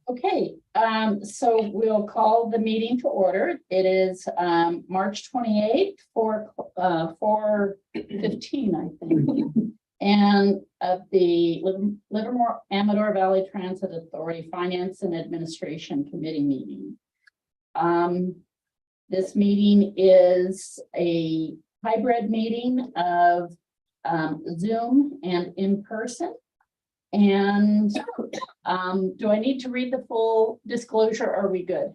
Okay, so we'll call the meeting to order. It is March 28th for 4:15, I think. And of the Livermore Amador Valley Transit Authority Finance and Administration Committee meeting. This meeting is a hybrid meeting of Zoom and in person. And do I need to read the full disclosure? Or are we good?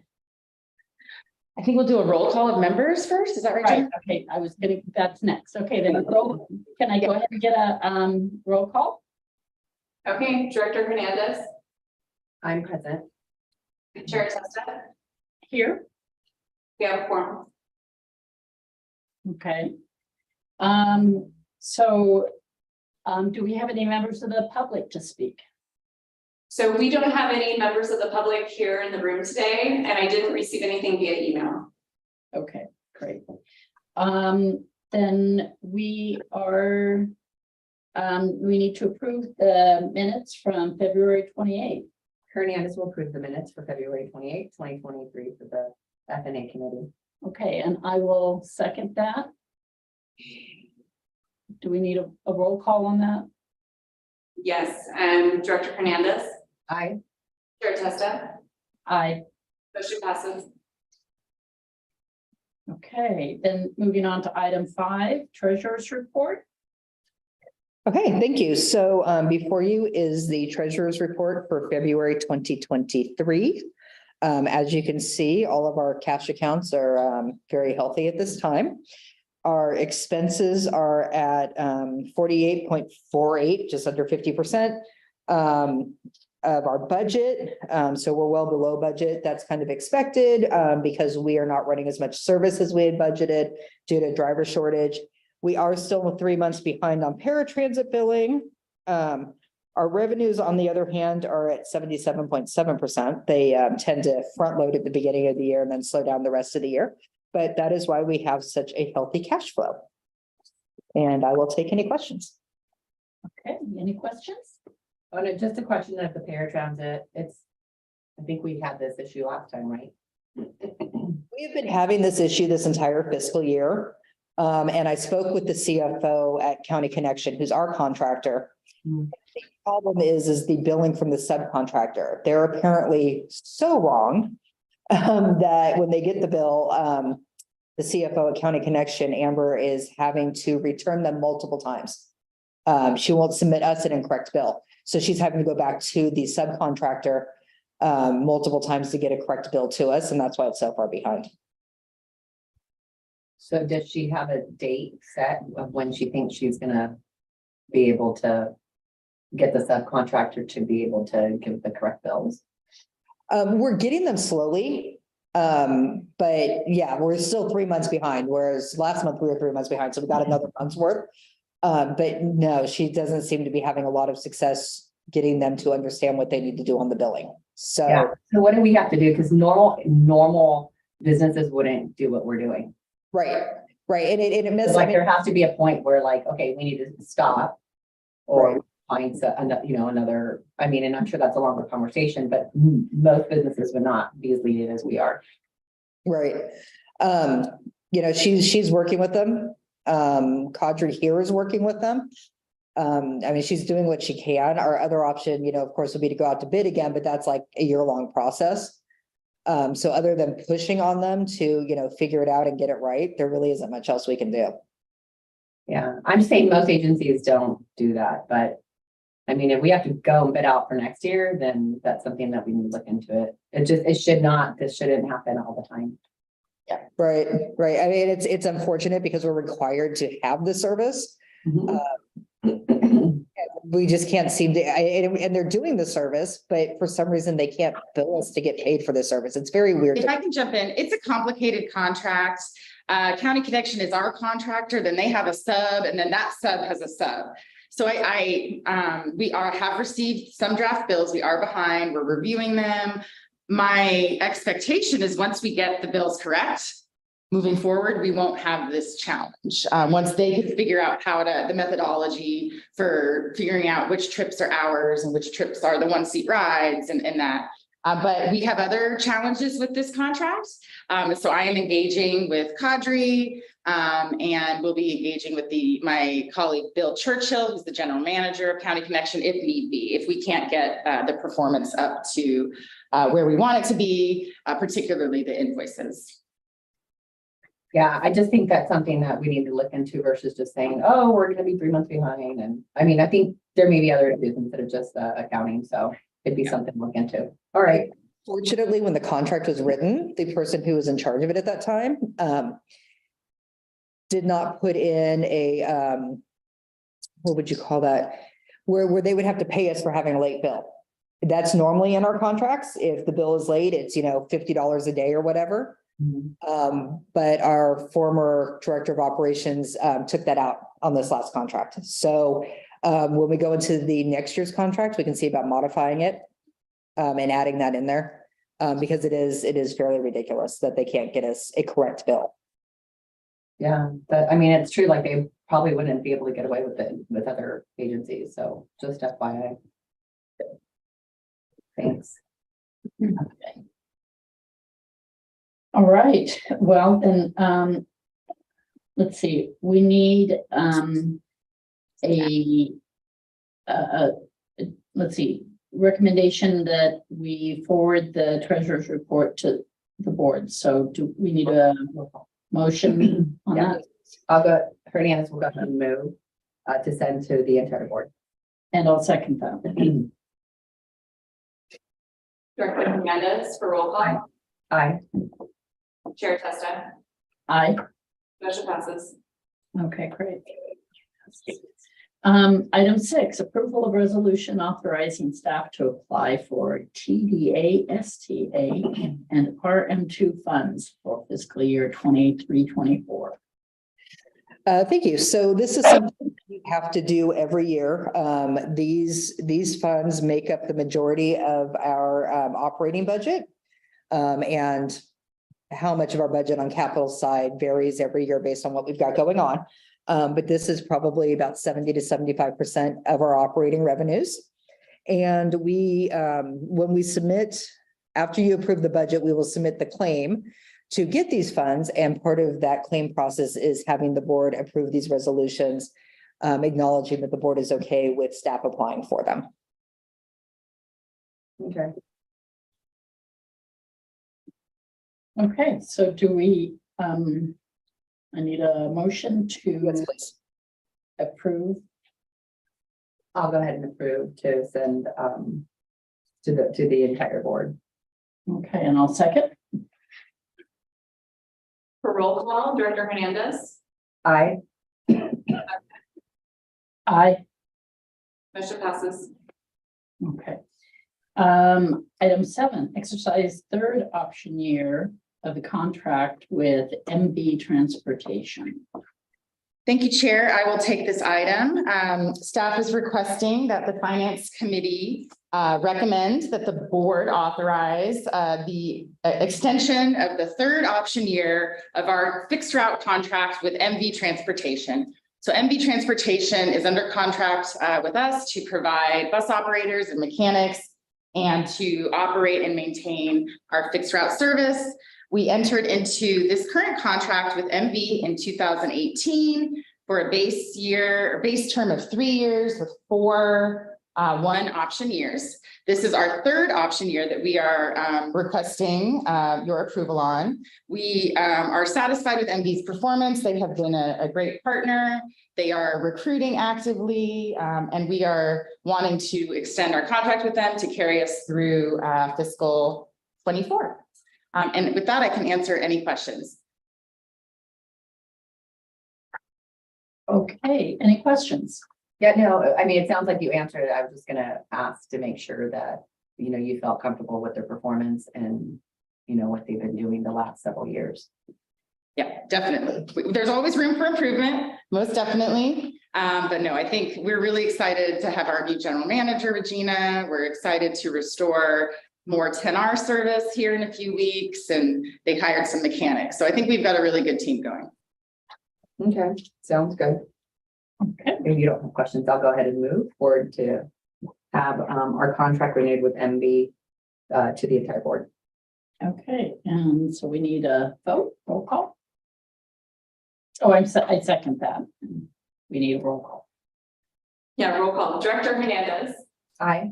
I think we'll do a roll call of members first. Is that right, Jen? Okay, I was getting that's next. Okay, then can I go ahead and get a roll call? Okay, Director Hernandez. I'm present. Chair Testa. Here. We have a quorum. Okay. Do we have any members of the public to speak? So we don't have any members of the public here in the room today, and I didn't receive anything via email. Okay, great. Then we are, we need to approve the minutes from February 28th. Hernandez will approve the minutes for February 28th, 2023 for the FNA committee. Okay, and I will second that. Do we need a roll call on that? Yes, Director Hernandez. Aye. Chair Testa. Aye. Motion passes. Okay, then moving on to item 5, treasurer's report. Okay, thank you. So before you is the treasurer's report for February 2023. As you can see, all of our cash accounts are very healthy at this time. Our expenses are at 48.48, just under 50% of our budget. So we're well below budget. That's kind of expected because we are not running as much service as we had budgeted due to driver shortage. We are still 3 months behind on paratransit billing. Our revenues, on the other hand, are at 77.7%. They tend to front load at the beginning of the year and then slow down the rest of the year. But that is why we have such a healthy cash flow. And I will take any questions. Okay, any questions? Oh, no, just a question of the paratransit. I think we had this issue last time, right? We have been having this issue this entire fiscal year. And I spoke with the CFO at County Connection, who's our contractor. The problem is the billing from the subcontractor. They're apparently so wrong that when they get the bill, the CFO at County Connection, Amber, is having to return them multiple times. She won't submit us an incorrect bill. So she's having to go back to the subcontractor multiple times to get a correct bill to us. And that's why it's so far behind. So does she have a date set of when she thinks she's gonna be able to get the subcontractor to be able to give the correct bills? We're getting them slowly. But yeah, we're still 3 months behind, whereas last month we were 3 months behind. So we got another month's worth. But no, she doesn't seem to be having a lot of success getting them to understand what they need to do on the billing. So, Yeah. So what do we have to do? Because normal businesses wouldn't do what we're doing. right. And it So like there has to be a point where like, okay, we need to stop or find another, I mean, and I'm sure that's a longer conversation, but most businesses would not be as lenient as we are. Right. She's working with them. Cadre here is working with them. I mean, she's doing what she can. Our other option, of course, would be to go out to bid again, but that's like a year-long process. So other than pushing on them to, figure it out and get it right, there really isn't much else we can do. Yeah, I'm just saying most agencies don't do that, but I mean, if we have to go and bid out for next year, then that's something that we need to look into it. This shouldn't happen all the time. Yeah, right. I mean, it's unfortunate because we're required to have the service. We just can't seem to, and they're doing the service, but for some reason they can't bill us to get paid for the service. It's very weird. If I can jump in, it's a complicated contract. County Connection is our contractor, then they have a sub, and then that sub has a sub. So we have received some draft bills. We are behind. We're reviewing them. My expectation is once we get the bills correct, moving forward, we won't have this challenge. Once they can figure out the methodology for figuring out which trips are ours and which trips are the one-seat rides and that, But we have other challenges with this contract. So I am engaging with Cadre, and we'll be engaging with my colleague, Bill Churchill, who's the general manager of County Connection, if need be, if we can't get the performance up to where we want it to be, particularly the invoices. Yeah, I just think that's something that we need to look into versus just saying, oh, we're gonna be 3 months behind. And I mean, I think there may be other issues instead of just accounting, so it'd be something to look into. All right. Fortunately, when the contract was written, the person who was in charge of it at that time did not put in a, what would you call that? Where they would have to pay us for having a late bill. That's normally in our contracts. If the bill is late, it's, $50 a day or whatever. But our former director of operations took that out on this last contract. So when we go into the next year's contract, we can see about modifying it and adding that in there because it is fairly ridiculous that they can't get us a correct bill. Yeah, but I mean, it's true, like they probably wouldn't be able to get away with it with other agencies. So just FYI. Thanks. Okay. All right, well, then, let's see, we need, let's see, recommendation that we forward the treasurer's report to the board. So do we need a motion on Yeah. that? I'll go, Hernandez will go ahead and move to send to the entire board. And I'll second that. Director Hernandez for roll call. Aye. Chair Testa. Aye. Motion passes. Okay, great. Item 6, approval of resolution authorizing staff to apply for TDA, STA, and RM2 funds for fiscal year 23-24. Thank you. So this is something we have to do every year. These funds make up the majority of our operating budget. And how much of our budget on capital side varies every year based on what we've got going on. But this is probably about 70 to 75% of our operating revenues. And we, when we submit, after you approve the budget, we will submit the claim to get these funds. And part of that claim process is having the board approve these resolutions, acknowledging that the board is okay with staff applying for them. Okay. Okay, so do we, I need a motion to Yes, please. approve. I'll go ahead and approve to send to the entire board. Okay, and I'll second. For roll call, Director Hernandez. Aye. Aye. Motion passes. Okay. Item 7, exercise third option year of the contract with MB Transportation. Thank you, Chair. I will take this item. Staff is requesting that the Finance Committee recommend that the board authorize the extension of the third option year of our fixed route contract with MV Transportation. So MV Transportation is under contract with us to provide bus operators and mechanics and to operate and maintain our fixed route service. We entered into this current contract with MV in 2018 for a base term of 3 years with 4 one-option years. This is our third option year that we are requesting your approval on. We are satisfied with MV's performance. They have been a great partner. They are recruiting actively, and we are wanting to extend our contract with them to carry us through fiscal 24. And with that, I can answer any questions. Okay, any questions? Yeah, no, I mean, it sounds like you answered it. I was just gonna ask to make sure that, you felt comfortable with their performance and, what they've been doing the last several years. Yeah, definitely. There's always room for improvement, most definitely. But no, I think we're really excited to have our new general manager, Regina. We're excited to restore more 10R service here in a few weeks, and they hired some mechanics. So I think we've got a really good team going. Okay, sounds good. Okay, If you don't have questions, I'll go ahead and move forward to have our contract renewed with MB to the entire board. Okay, and so we need a vote, roll call. Oh, I second that. We need a roll call. Yeah, roll call. Director Hernandez. Aye.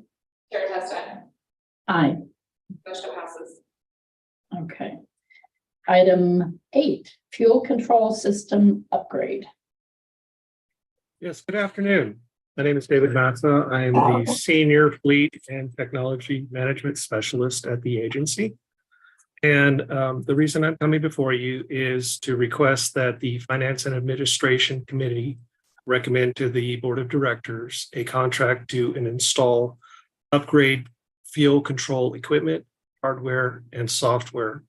Chair Testa. Aye. Motion passes. Okay. Item 8, fuel control system upgrade. Yes, good afternoon. My name is David Massa. I am the Senior Fleet and Technology Management Specialist at the agency. And the reason I'm coming before you is to request that the Finance and Administration Committee recommend to the Board of Directors a contract to install, upgrade fuel control equipment, hardware, and software.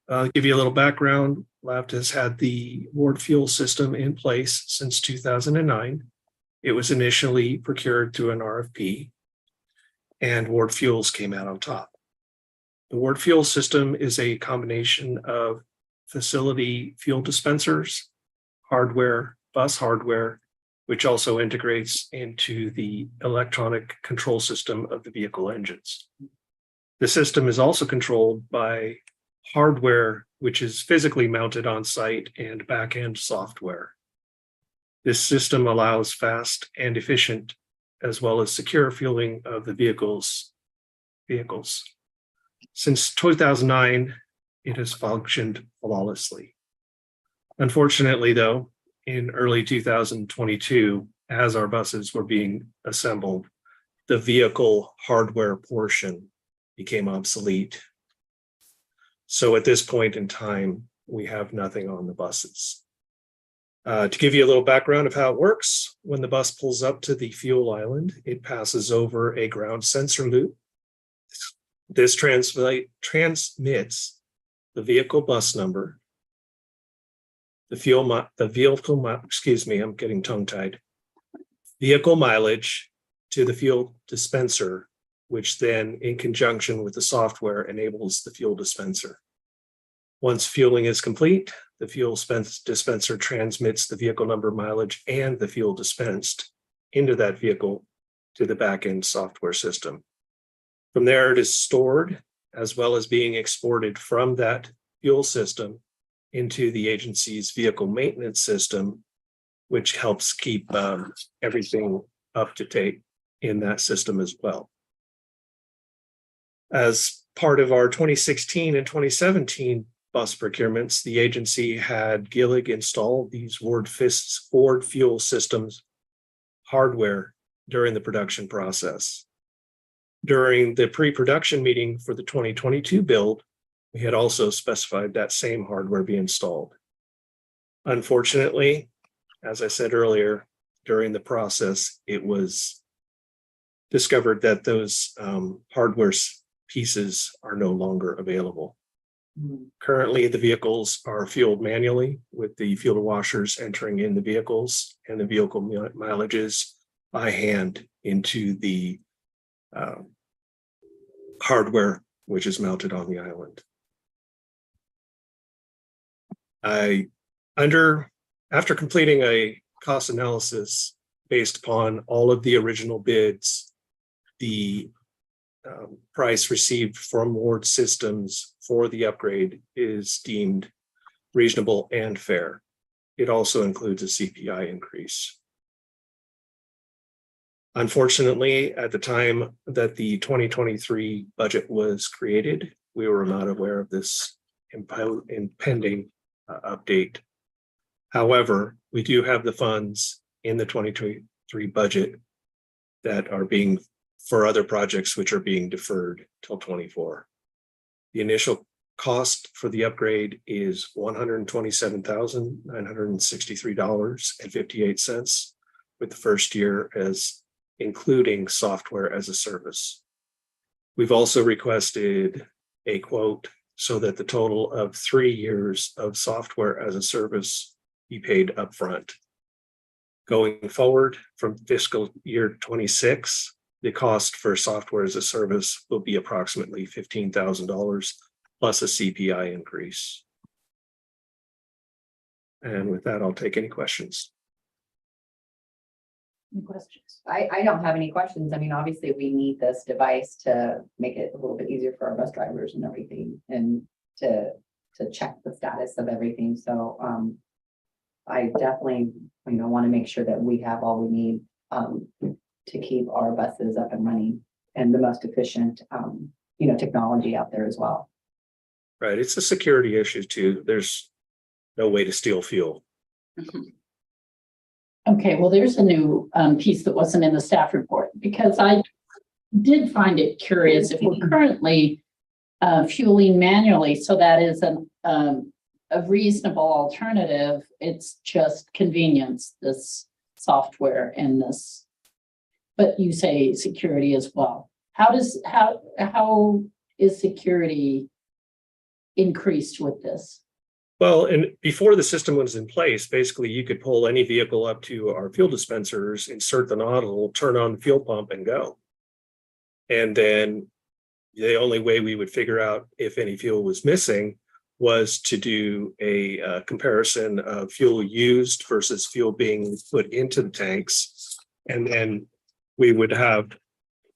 I'll give you a little background. LAVTA has had the Ward fuel system in place since 2009. It was initially procured through an RFP, and Ward Fuels came out on top. The Ward fuel system is a combination of facility fuel dispensers, hardware, bus hardware, which also integrates into the electronic control system of the vehicle engines. The system is also controlled by hardware, which is physically mounted on site, and back-end software. This system allows fast and efficient, as well as secure fueling of the vehicles. Since 2009, it has functioned flawlessly. Unfortunately, though, in early 2022, as our buses were being assembled, the vehicle hardware portion became obsolete. So at this point in time, we have nothing on the buses. To give you a little background of how it works, when the bus pulls up to the fuel island, it passes over a ground sensor loop. This transmits the vehicle bus number, I'm getting tongue-tied. Vehicle mileage to the fuel dispenser, which then, in conjunction with the software, enables the fuel dispenser. Once fueling is complete, the fuel dispenser transmits the vehicle number, mileage, and the fuel dispensed into that vehicle to the back-end software system. From there, it is stored, as well as being exported from that fuel system into the agency's vehicle maintenance system, which helps keep everything up to date in that system as well. As part of our 2016 and 2017 bus procurements, the agency had Gillig install these Ward fuel systems hardware during the production process. During the pre-production meeting for the 2022 build, we had also specified that same hardware be installed. Unfortunately, as I said earlier, during the process, it was discovered that those hardware pieces are no longer available. Currently, the vehicles are fueled manually with the fuel washers entering in the vehicles, and the vehicle mileages by hand into the hardware, which is mounted on the island. After completing a cost analysis based upon all of the original bids, the price received from Ward Systems for the upgrade is deemed reasonable and fair. It also includes a CPI increase. Unfortunately, at the time that the 2023 budget was created, we were not aware of this impending update. However, we do have the funds in the 2023 budget that are being for other projects which are being deferred till 24. The initial cost for the upgrade is $127,963.58, with the first year as including software as a service. We've also requested a quote so that the total of 3 years of software as a service be paid upfront. Going forward from fiscal year 26, the cost for software as a service will be approximately $15,000 plus a CPI increase. And with that, I'll take any questions. Any questions? I don't have any questions. I mean, obviously, we need this device to make it a little bit easier for our bus drivers and everything and to check the status of everything. So I definitely, want to make sure that we have all we need to keep our buses up and running and the most efficient, technology out there as well. Right, it's a security issue too. There's no way to steal fuel. Okay, well, there's a new piece that wasn't in the staff report, because I did find it curious if we're currently fueling manually, so that is a reasonable alternative. It's just convenience, this software and this, but you say security as well. How is security increased with this? Well, and before the system was in place, basically you could pull any vehicle up to our fuel dispensers, insert the nozzle, turn on the fuel pump and go. And then the only way we would figure out if any fuel was missing was to do a comparison of fuel used versus fuel being put into the tanks. And then we would have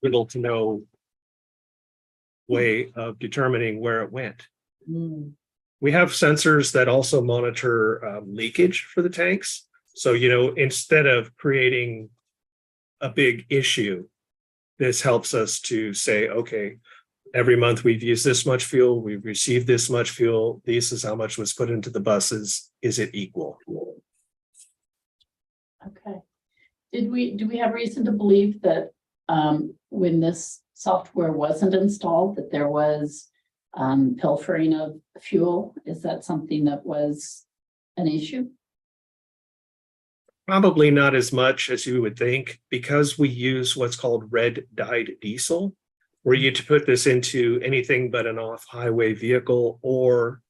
little to no way of determining where it went. We have sensors that also monitor leakage for the tanks. So, instead of creating a big issue, this helps us to say, okay, every month we've used this much fuel, we've received this much fuel, this is how much was put into the buses, is it equal? Okay. Do we have reason to believe that when this software wasn't installed, that there was pilfering of fuel? Is that something that was an issue? Probably not as much as you would think, because we use what's called red dyed diesel. Were you to put this into anything but an off-highway vehicle or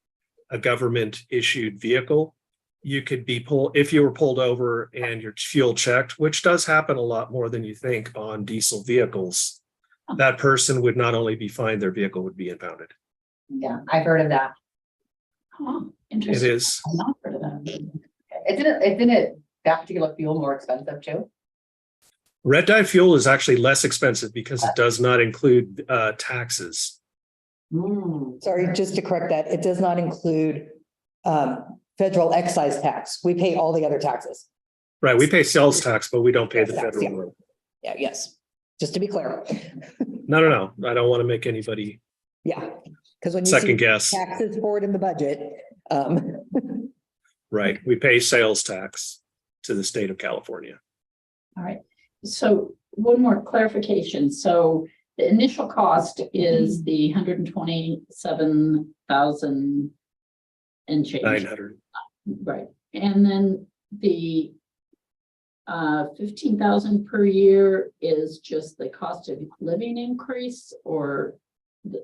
a government issued vehicle, you could be if you were pulled over and your fuel checked, which does happen a lot more than you think on diesel vehicles, that person would not only be fined, their vehicle would be impounded. Yeah, I've heard of that. Huh, It interesting. is. I've not heard of that. Isn't it that particular fuel more expensive too? Red dye fuel is actually less expensive because it does not include taxes. Sorry, just to correct that, it does not include federal excise tax. We pay all the other taxes. Right, we pay sales tax, but we don't pay the Yes, tax, federal one. Yeah, yes, just to be clear. No. I don't want to make anybody Yeah, because when you second see guess. taxes for it in the budget, Right, we pay sales tax to the state of California. All right. So one more clarification. So the initial cost is the 127,000 and change. 900. Right. And then the 15,000 per year is just the cost of living increase, or?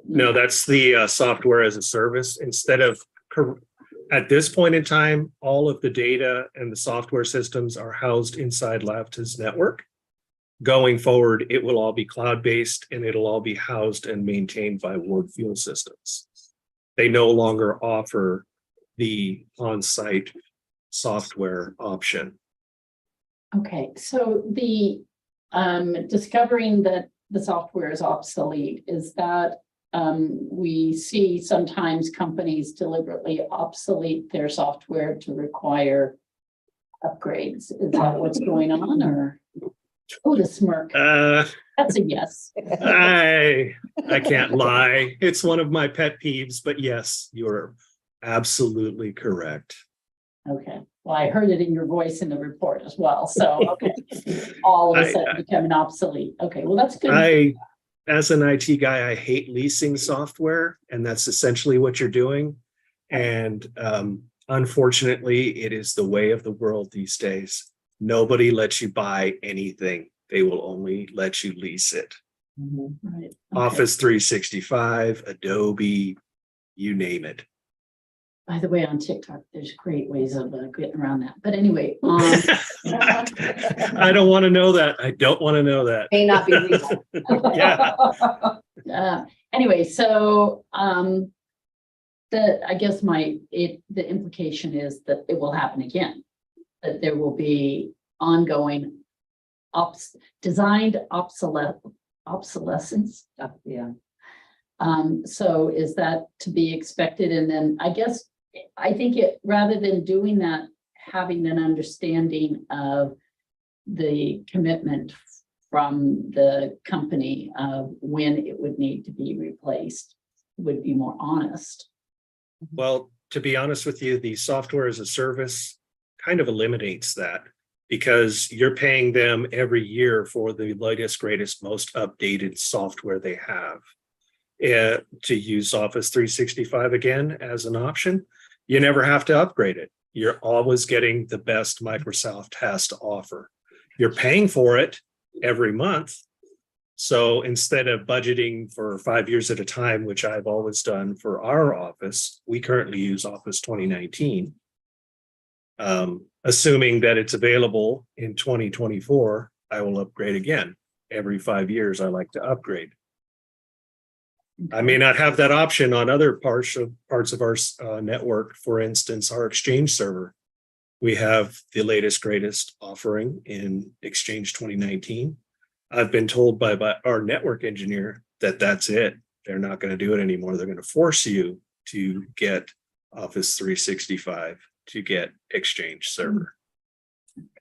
No, that's the software as a service. Instead of, at this point in time, all of the data and the software systems are housed inside LAVTA's network. Going forward, it will all be cloud-based and it'll all be housed and maintained by Ward Fuel Systems. They no longer offer the on-site software option. Okay, so the discovering that the software is obsolete, is that we see sometimes companies deliberately obsolete their software to require upgrades? Is that what's going on, or? Oh, the smirk. That's a yes. I can't lie. It's one of my pet peeves, but yes, you're absolutely correct. Okay, well, I heard it in your voice in the report as well, so, okay. All of a sudden becoming obsolete. Okay, well, that's good. As an IT guy, I hate leasing software, and that's essentially what you're doing. And unfortunately, it is the way of the world these days. Nobody lets you buy anything. They will only let you lease it. Right. Okay. Office 365, Adobe, you name it. By the way, on TikTok, there's great ways of getting around that. But anyway. I don't want to know that. I don't want to know that. May not be legal. Yeah. Anyway, so I guess the implication is that it will happen again, that there will be ongoing designed obsolescence. Yeah. So is that to be expected? And then I guess, I think it, rather than doing that, having an understanding of the commitment from the company of when it would need to be replaced would be more honest. Well, to be honest with you, the software as a service kind of eliminates that because you're paying them every year for the latest, greatest, most updated software they have. To use Office 365 again as an option, you never have to upgrade it. You're always getting the best Microsoft has to offer. You're paying for it every month. So instead of budgeting for 5 years at a time, which I've always done for our office, we currently use Office 2019. Assuming that it's available in 2024, I will upgrade again. Every 5 years, I like to upgrade. I may not have that option on other parts of our network. For instance, our Exchange server. We have the latest, greatest offering in Exchange 2019. I've been told by our network engineer that that's it. They're not going to do it anymore. They're going to force you to get Office 365 to get Exchange server.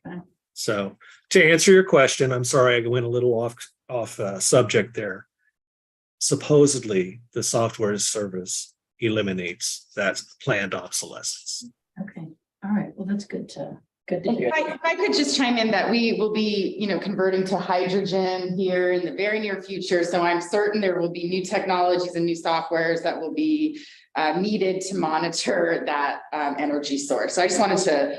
Okay. So to answer your question, I'm sorry I went a little off subject there. Supposedly, the software as service eliminates that planned obsolescence. Okay, all right, well, that's good to hear. If I could just chime in that we will be, converting to hydrogen here in the very near future. So I'm certain there will be new technologies and new softwares that will be needed to monitor that energy source. So I just wanted to,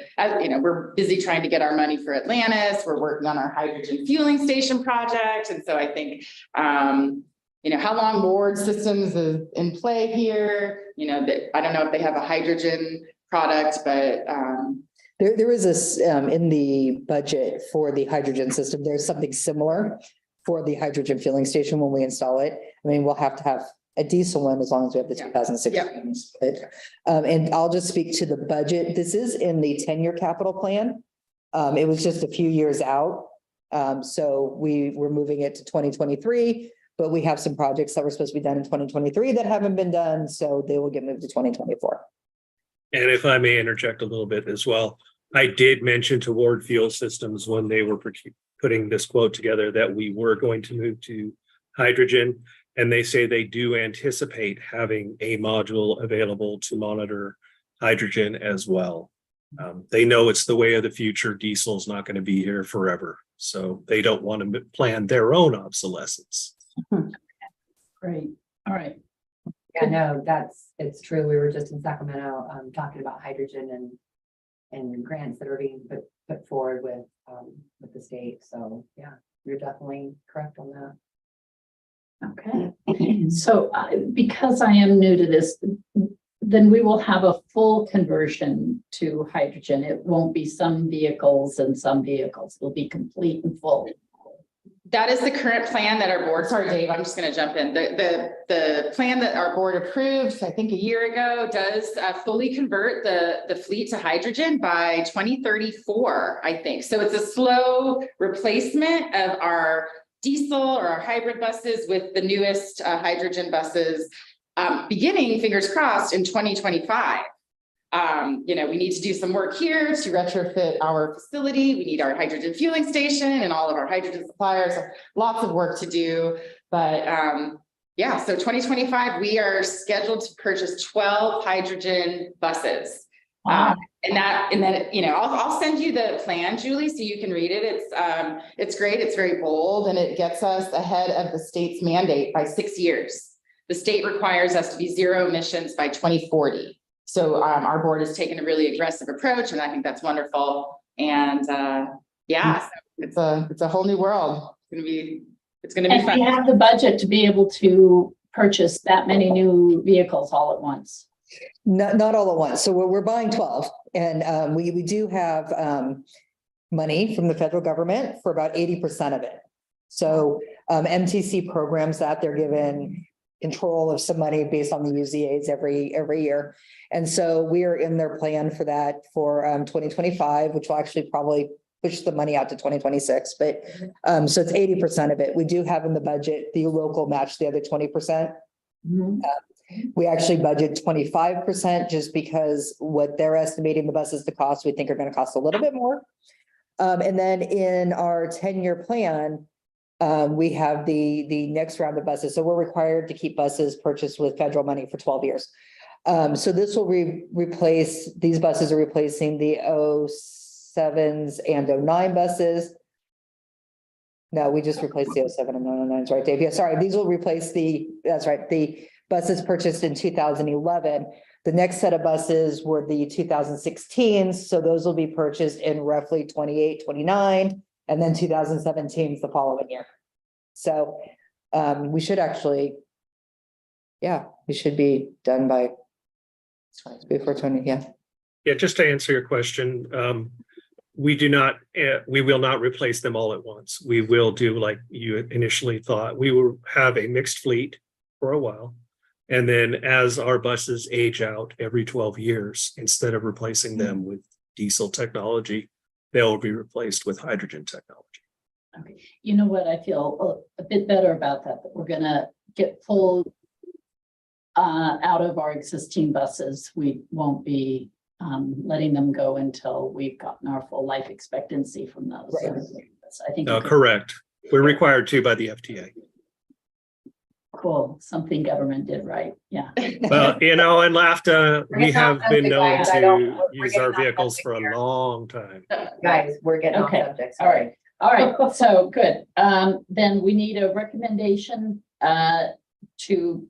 we're busy trying to get our money for Atlantis. We're working on our hydrogen fueling station project. And so I think, how long Ward Systems is in play here, I don't know if they have a hydrogen product, but There is this, in the budget for the hydrogen system, there's something similar for the hydrogen filling station when we install it. I mean, we'll have to have a diesel one as long as we have the 2016. And I'll just speak to the budget. This is in the 10-year capital plan. It was just a few years out. So we're moving it to 2023, but we have some projects that were supposed to be done in 2023 that haven't been done. So they will get moved to 2024. And if I may interject a little bit as well, I did mention to Ward Fuel Systems when they were putting this quote together that we were going to move to hydrogen. And they say they do anticipate having a module available to monitor hydrogen as well. They know it's the way of the future. Diesel's not going to be here forever. So they don't want to plan their own obsolescence. Great, all right. Yeah, no, it's true. We were just in Sacramento, talking about hydrogen and grants that are being put forward with the state. So yeah, you're definitely correct on that. Okay, so because I am new to this, then we will have a full conversion to hydrogen. It won't be some vehicles and some vehicles. It'll be complete and full. that is the current plan that our board, sorry, Dave, I'm just going to jump in. The plan that our board approved, I think a year ago, does fully convert the fleet to hydrogen by 2034, I think. So it's a slow replacement of our diesel or our hybrid buses with the newest hydrogen buses, beginning, fingers crossed, in 2025. We need to do some work here to retrofit our facility. We need our hydrogen fueling station and all of our hydrogen suppliers. Lots of work to do, but yeah. So 2025, we are scheduled to purchase 12 hydrogen buses. Wow. And then I'll send you the plan, Julie, so you can read it. It's great. It's very bold, and it gets us ahead of the state's mandate by 6 years. The state requires us to be zero emissions by 2040. So our board has taken a really aggressive approach, and I think that's wonderful. And yeah, so it's a whole new world. It's gonna be And fun. we have the budget to be able to purchase that many new vehicles all at once. Not all at once. So we're buying 12, and we do have money from the federal government for about 80% of it. So MTC programs that they're given control of some money based on the UZAs every year. And so we are in their plan for that for 2025, which will actually probably push the money out to 2026, but, so it's 80% of it. We do have in the budget, the local match the other 20%. Mhm. We actually budget 25% just because what they're estimating the buses to cost, we think are gonna cost a little bit more. And then in our 10-year plan, we have the next round of buses. So we're required to keep buses purchased with federal money for 12 years. So this will replace, these buses are replacing the 07s and 09 buses. No, we just replaced the 07 and 09s, right, Dave? Yeah, sorry, these will replace that's right, the buses purchased in 2011. The next set of buses were the 2016s, so those will be purchased in roughly 28, 29, and then 2017 is the following year. So we should actually, yeah, we should be done by before 20, yeah. Yeah, just to answer your question, we will not replace them all at once. We will do like you initially thought. We will have a mixed fleet for a while. And then as our buses age out every 12 years, instead of replacing them with diesel technology, they'll be replaced with hydrogen technology. Okay, you know what, I feel a bit better about that we're gonna get pulled out of our existing buses. We won't be letting them go until we've gotten our full life expectancy from those. Right. So I think. No, correct. We're required to by the FTA. Cool, something government did right, yeah. Well, and LAFTA, we We're have not been known subject, I don't- to we're use getting our off vehicles subject for a here. long time. Guys, we're getting off Okay, subject. all right. All right, so good. Then we need a recommendation to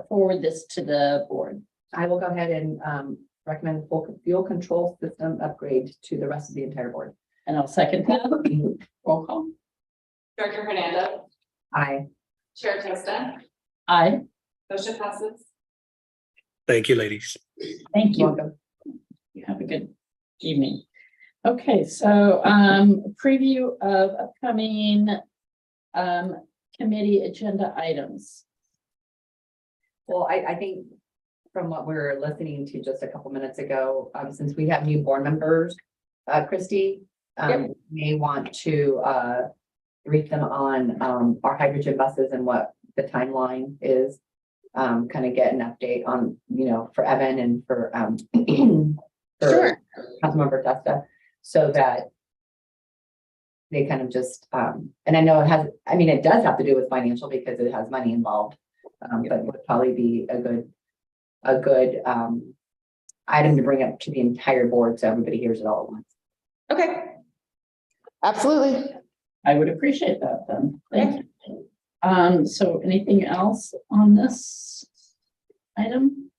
forward this to the board. I will go ahead and recommend fuel control system upgrade to the rest of the entire board. And I'll second that. Roll call. Director Hernandez, Aye. Chair Testa, Aye, motion passes. Thank you, ladies. thank you. Welcome. You have a good evening. Okay, so preview of upcoming committee agenda items. Well, I think from what we were listening to just a couple minutes ago, since we have new board members, Christy, may want to brief them on our hydrogen buses and what the timeline is. Kind of get an update on, for Evan and for Sure. Councilmember Testa, so that they kind of just, and I know it does have to do with financial because it has money involved. But it would probably be a good item to bring up to the entire board so everybody hears it all at once. Okay. Absolutely. I would appreciate that then. Thank you. So anything else on this item?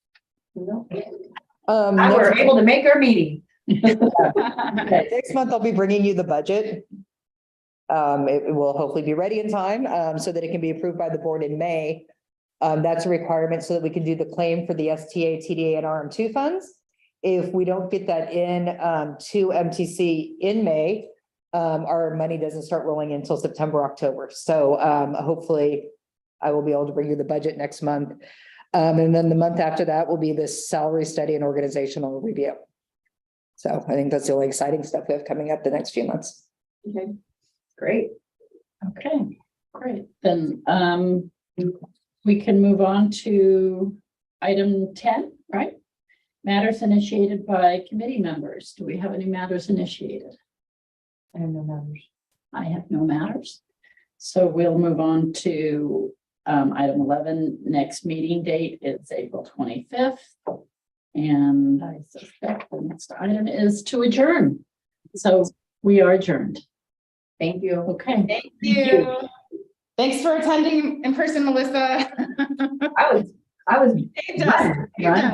No. I were able to make our meeting. Okay. Next month, I'll be bringing you the budget. It will hopefully be ready in time, so that it can be approved by the board in May. That's a requirement so that we can do the claim for the STA, TDA, and RM2 funds. If we don't get that in to MTC in May, our money doesn't start rolling until September, October. So hopefully I will be able to bring you the budget next month. And then the month after that will be this salary study and organizational review. So I think that's the only exciting stuff we have coming up the next few months. Okay, great. Okay, great. Then we can move on to item 10, right? Matters initiated by committee members. Do we have any matters initiated? I have no matters. I have no matters. So we'll move on to item 11. Next meeting date is April 25th. And I suspect the next item is to adjourn. So we are adjourned. Thank you. Okay. Thank you. Thanks for attending in person, Melissa. I was Dave does. Dave does.